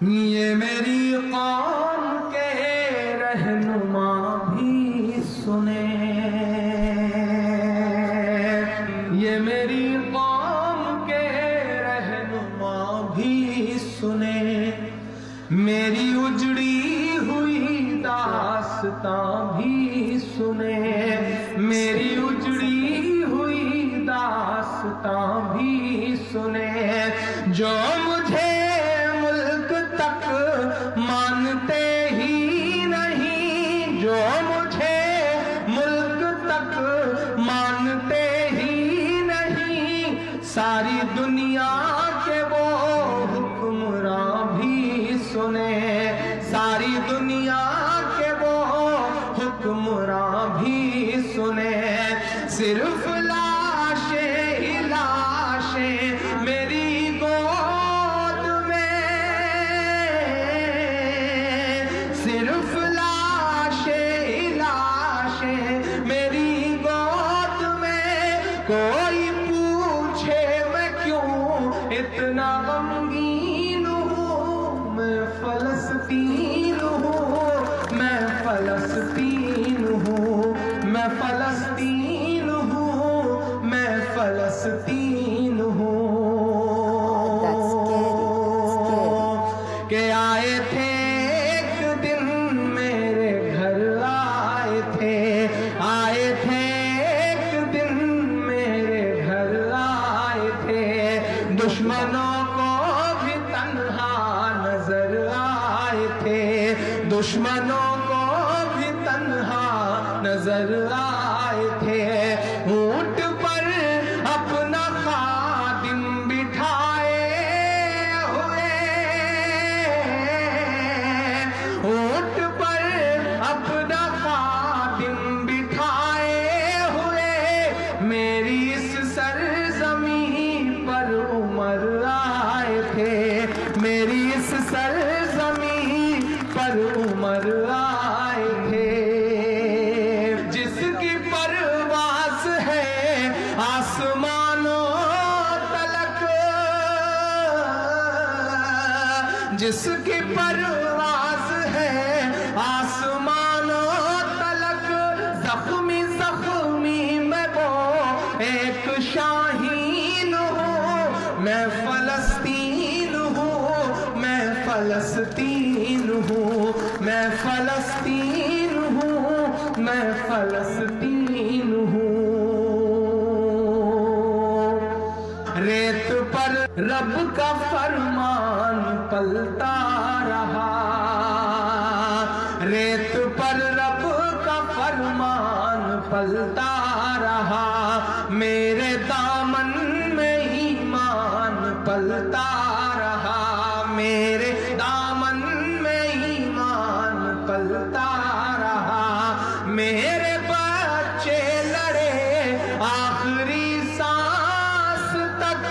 یہ میری قوم کے رہنما بھی سنیں، یہ میری قوم کے رہنما بھی سنیں، میری اجڑی ہوئی داستاں بھی سنیں، میری اجڑی ہوئی داستاں بھی سنیں، جو مجھے مانتے ہی نہیں، جو مجھے ملک تک مانتے ہی نہیں، ساری دنیا کے وہ حکمراں بھی سنیں، ساری دنیا کے وہ حکمراں بھی سنیں، صرف لاشیں ہی لاشیں میری صرف لاشیں لاشیں میری گود میں، کوئی پوچھے میں کیوں اتنا غمگین ہوں، میں فلسطین ہوں، میں فلسطین ہوں، میں فلسطین ہوں، میں فلسطین ہوں، کہ آئے تھے آئے تھے ایک دن میرے گھر آئے تھے، دشمنوں کو بھی تنہا نظر آئے تھے، دشمنوں کو بھی تنہا نظر آئے تھے، اونٹ پر اپنا خادم بٹھائے ہوئے، اونٹ پر اپنا خادم بٹھائے ہوئے، میری اس سرزمین پر عمر آئے تھے، میری اس سرزمین پر عمر آئے تھے، جس کی پرواز ہے آسمانوں تلک، جس کی پرواز ہے آسمانوں تلک، زخمی زخمی میں وہ ایک شاہین ہوں، میں فلسطین ہوں، میں فلسطین ہوں، میں فلسطین ہوں، میں فلسطین ہوں، ریت پر رب کا فرمان پلتا رہا، ریت پر رب کا فرمان پلتا رہا، میرے دامن میں ایمان پلتا رہا، میرے دامن میں ایمان پلتا رہا، میرے بچے لڑے آخری سانس تک،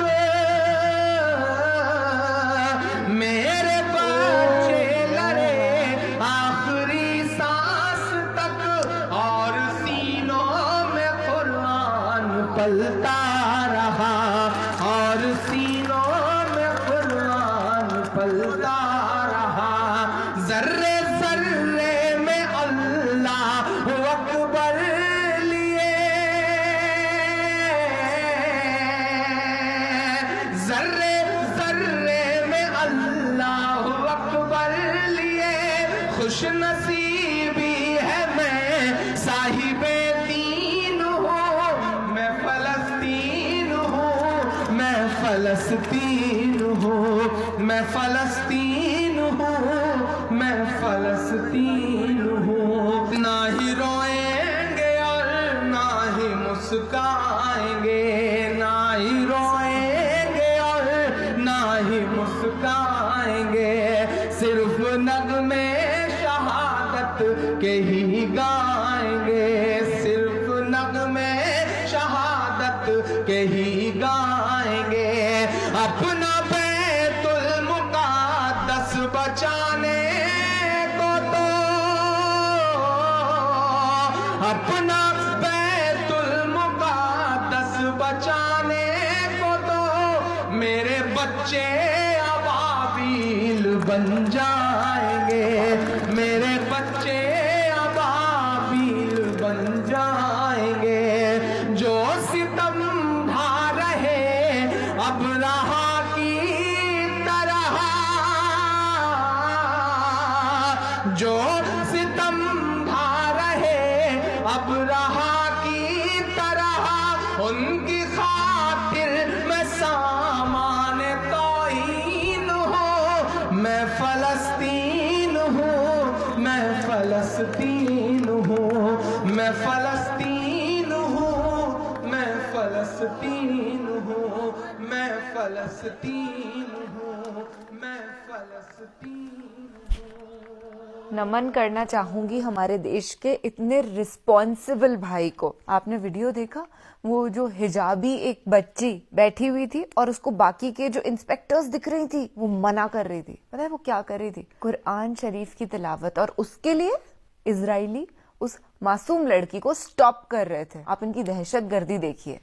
میرے بچے لڑے آخری سانس تک، اور سینوں میں قرآن پلتا رہا، اور سینوں میں قرآن پلتا رہا، ذرے ذرے میں اللہ اکبر لیے، ذرے ذرے میں اللہ اکبر لیے، خوش نصیبی ہے میں صاحب دین ہوں، میں فلسطین ہوں، میں فلسطین ہوں، میں فلسطین ہوں، میں فلسطین ہوں، نہ ہی روئیں گے اور نہ ہی مسکائیں گے، نہ ہی روئیں گے اور نہ ہی مسکائیں گے، صرف نغمے شہادت کے ہی گائیں گے، صرف نغمے شہادت کے ہی گائیں گے، اپنا بیت المقدس بچانے کو تو، اپنا بیت المقدس بچانے کو تو، میرے بچے ابابیل بن جائیں گے، میرے بچے ابابیل بن جائیں گے، جو ستم ڈھا رہے اب رہا کی طرح، جو ستم ڈھا رہے اب رہا کی طرح، ان کی خاطر میں سامان توہین ہوں، میں فلسطین ہوں، میں فلسطین ہوں، میں فلسطین ہوں، میں فلسطین ہوں، میں فلسطین ہوں، میں فلسطین ہوں۔ نمن کرنا چاہوں گی ہمارے دیش کے اتنے رسپانسبل بھائی کو۔ آپ نے ویڈیو دیکھا، وہ جو حجابی ایک بچی بیٹھی ہوئی تھی اور اس کو باقی کے جو انسپیکٹرز دکھ رہی تھی وہ منع کر رہی تھی، پتہ ہے وہ کیا کر رہی تھی؟ قرآن شریف کی تلاوت، اور اس کے لیے اسرائیلی اس معصوم لڑکی کو سٹاپ کر رہے تھے۔ آپ ان کی دہشت گردی دیکھیے۔